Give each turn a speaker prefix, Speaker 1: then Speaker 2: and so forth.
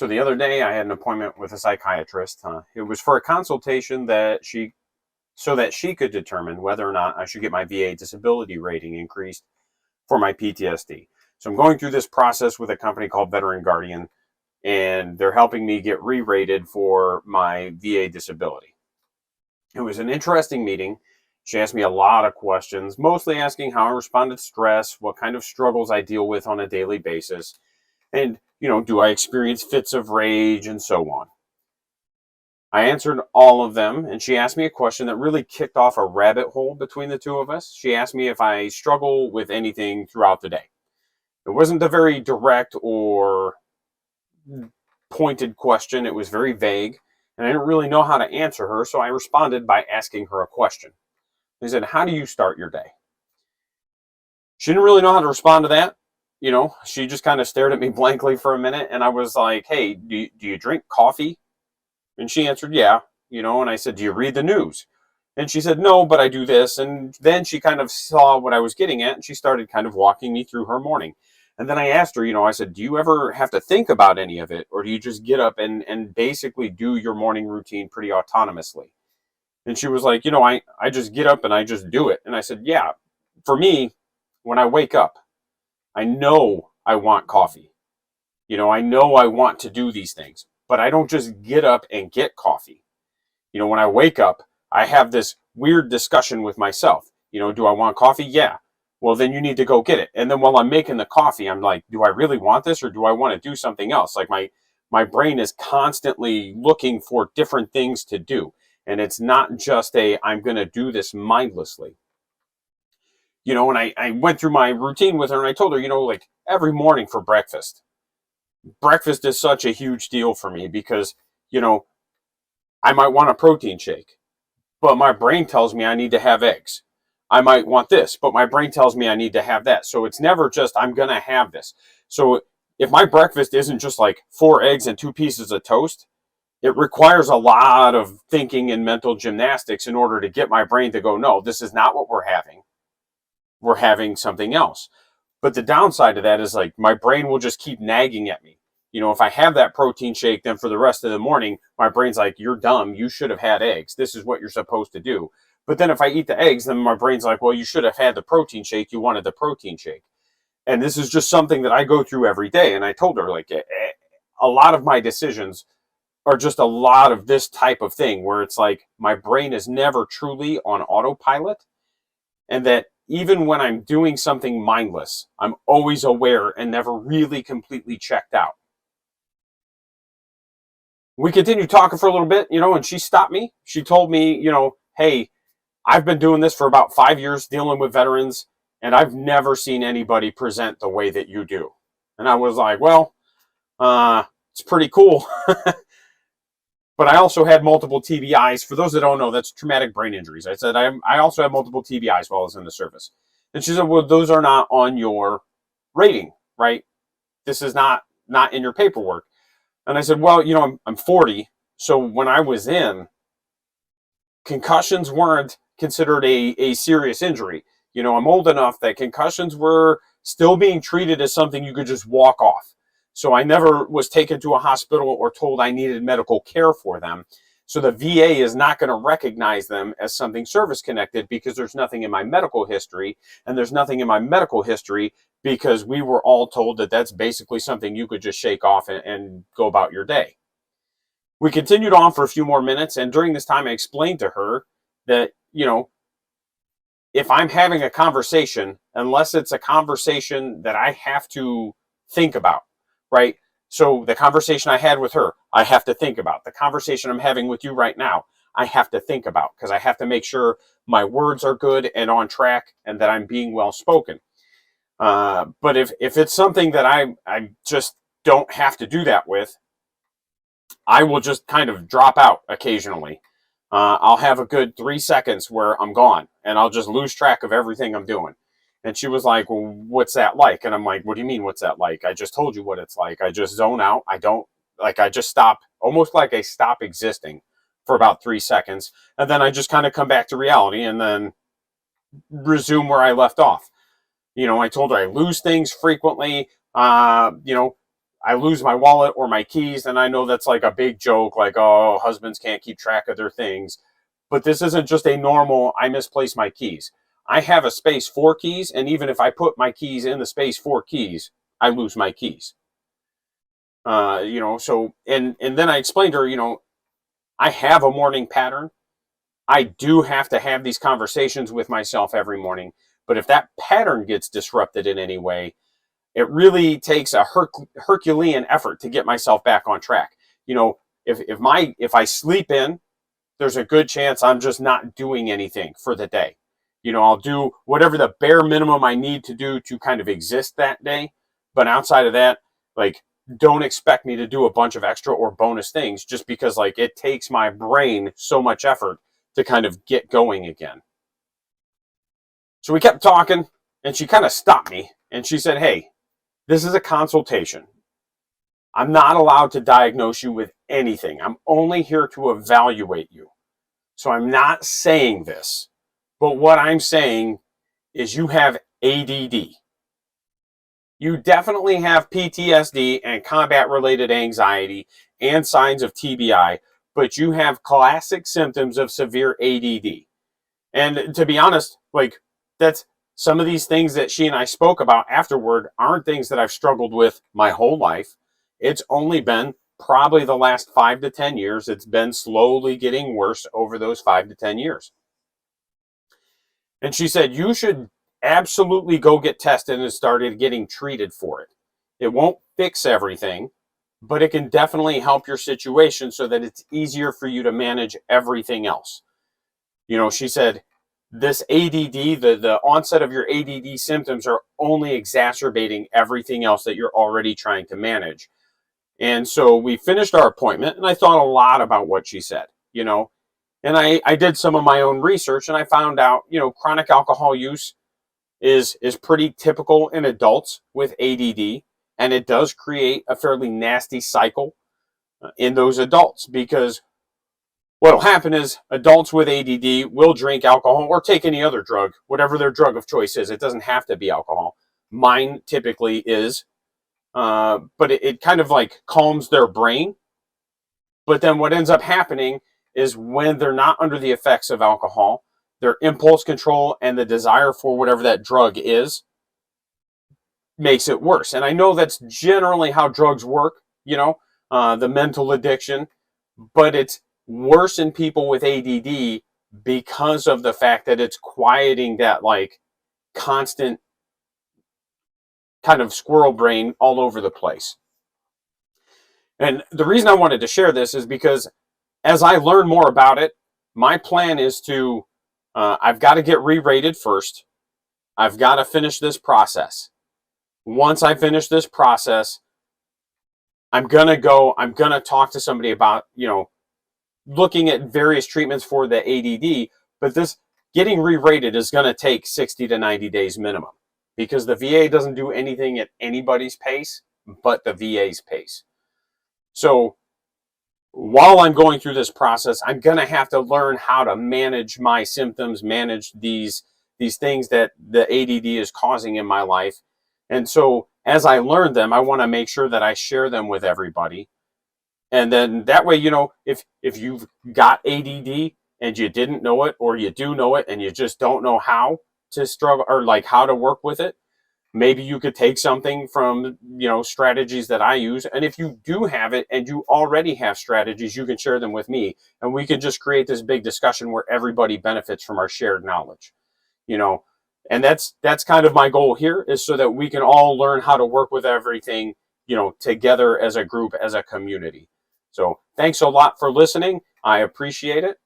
Speaker 1: So the other day I had an appointment with a psychiatrist. It was for a consultation so that she could determine whether or not I should get my VA disability rating increased for my PTSD. So I'm going through this process with a company called Veteran Guardian, and they're helping me get re-rated for my VA disability. It was an interesting meeting. She asked me a lot of questions, mostly asking how I respond to stress, what kind of struggles I deal with on a daily basis, and, do I experience fits of rage and so on. I answered all of them, and she asked me a question that really kicked off a rabbit hole between the two of us. She asked me if I struggle with anything throughout the day. It wasn't a very direct or pointed question. It was very vague, and I didn't really know how to answer her, so I responded by asking her a question. I said, "How do you start your day?" She didn't really know how to respond to that. She just kind of stared at me blankly for a minute, and I was like, "Hey, do you drink coffee?" And she answered, "Yeah." And I said, "Do you read the news?" And she said, "No, but I do this." And then she kind of saw what I was getting at, and she started kind of walking me through her morning. And then I asked her, I said, "Do you ever have to think about any of it? Or do you just get up and basically do your morning routine pretty autonomously?" And she was like, I just get up and I just do it. And I said, "Yeah, for me, when I wake up, I know I want coffee. I know I want to do these things, but I don't just get up and get coffee. When I wake up, I have this weird discussion with myself. Do I want coffee? Yeah. Well, then you need to go get it. And then while I'm making the coffee, I'm like, do I really want this, or do I want to do something else? Like my brain is constantly looking for different things to do. And it's not just I'm going to do this mindlessly. And I went through my routine with her, and I told her, like every morning for breakfast is such a huge deal for me because, I might want a protein shake, but my brain tells me I need to have eggs. I might want this, but my brain tells me I need to have that. So it's never just, I'm going to have this. So if my breakfast isn't just like 4 eggs and 2 pieces of toast, it requires a lot of thinking and mental gymnastics in order to get my brain to go, no, this is not what we're having. We're having something else. But the downside of that is like my brain will just keep nagging at me. If I have that protein shake, then for the rest of the morning, my brain's like, you're dumb. You should have had eggs. This is what you're supposed to do. But then if I eat the eggs, then my brain's like, well, you should have had the protein shake. You wanted the protein shake. And this is just something that I go through every day. And I told her, like, a lot of my decisions are just a lot of this type of thing where it's like my brain is never truly on autopilot. And that even when I'm doing something mindless, I'm always aware and never really completely checked out. We continued talking for a little bit, and she stopped me. She told me, hey, I've been doing this for about 5 years dealing with veterans, and I've never seen anybody present the way that you do. And I was like, well, it's pretty cool. But I also had multiple TBIs. For those that don't know, that's traumatic brain injuries. I said, I also had multiple TBIs while I was in the service. And she said, well, those are not on your rating, right? This is not in your paperwork. And I said, well, I'm 40. So when I was in, concussions weren't considered a serious injury. I'm old enough that concussions were still being treated as something you could just walk off. So I never was taken to a hospital or told I needed medical care for them. So the VA is not going to recognize them as something service connected because there's nothing in my medical history, and there's nothing in my medical history because we were all told that that's basically something you could just shake off and go about your day. We continued on for a few more minutes, and during this time I explained to her that, if I'm having a conversation, unless it's a conversation that I have to think about, right? So the conversation I had with her, I have to think about. The conversation I'm having with you right now, I have to think about because I have to make sure my words are good and on track and that I'm being well spoken. But if it's something that I just don't have to do that with, I will just kind of drop out occasionally. I'll have a good 3 seconds where I'm gone and I'll just lose track of everything I'm doing. And she was like, well, what's that like? And I'm like, what do you mean, what's that like? I just told you what it's like. I just zone out. I just stop, almost like I stop existing for about 3 seconds. And then I just kind of come back to reality and then resume where I left off. I told her I lose things frequently. I lose my wallet or my keys, and I know that's like a big joke, like, oh, husbands can't keep track of their things. But this isn't just a normal, I misplaced my keys. I have a space for keys, and even if I put my keys in the space for keys, I lose my keys. So, and then I explained to her, I have a morning pattern. I do have to have these conversations with myself every morning. But if that pattern gets disrupted in any way, it really takes a Herculean effort to get myself back on track. If I sleep in, there's a good chance I'm just not doing anything for the day. I'll do whatever the bare minimum I need to do to kind of exist that day. But outside of that, like, don't expect me to do a bunch of extra or bonus things, just because like it takes my brain so much effort to kind of get going again. So we kept talking, and she kind of stopped me, and she said, hey, this is a consultation. I'm not allowed to diagnose you with anything. I'm only here to evaluate you. So I'm not saying this, but what I'm saying is you have ADD. You definitely have PTSD and combat-related anxiety and signs of TBI, but you have classic symptoms of severe ADD. And to be honest, like, that's some of these things that she and I spoke about afterward aren't things that I've struggled with my whole life. It's only been probably the last 5 to 10 years. It's been slowly getting worse over those 5 to 10 years. And she said, you should absolutely go get tested and started getting treated for it. It won't fix everything, but it can definitely help your situation so that it's easier for you to manage everything else. She said, this ADD, the onset of your ADD symptoms are only exacerbating everything else that you're already trying to manage. And so we finished our appointment, and I thought a lot about what she said, and I did some of my own research, and I found out, chronic alcohol use is pretty typical in adults with ADD, and it does create a fairly nasty cycle in those adults, because what will happen is adults with ADD will drink alcohol or take any other drug, whatever their drug of choice is. It doesn't have to be alcohol. Mine typically is, but it kind of like calms their brain. But then what ends up happening is when they're not under the effects of alcohol, their impulse control and the desire for whatever that drug is makes it worse. And I know that's generally how drugs work, the mental addiction, but it's worse in people with ADD because of the fact that it's quieting that like constant kind of squirrel brain all over the place. And the reason I wanted to share this is because as I learn more about it, my plan is to, I've got to get re-rated first. I've got to finish this process. Once I finish this process, I'm going to talk to somebody about, looking at various treatments for the ADD, but this getting re-rated is going to take 60 to 90 days minimum, because the VA doesn't do anything at anybody's pace but the VA's pace. So while I'm going through this process, I'm going to have to learn how to manage my symptoms, manage these things that the ADD is causing in my life. And so as I learn them, I want to make sure that I share them with everybody. And then that way, if you've got ADD and you didn't know it, or you do know it and you just don't know how to struggle or like how to work with it, maybe you could take something from, strategies that I use. And if you do have it and you already have strategies, you can share them with me, and we can just create this big discussion where everybody benefits from our shared knowledge, and that's kind of my goal here, is so that we can all learn how to work with everything, together as a group, as a community. So thanks a lot for listening. I appreciate it.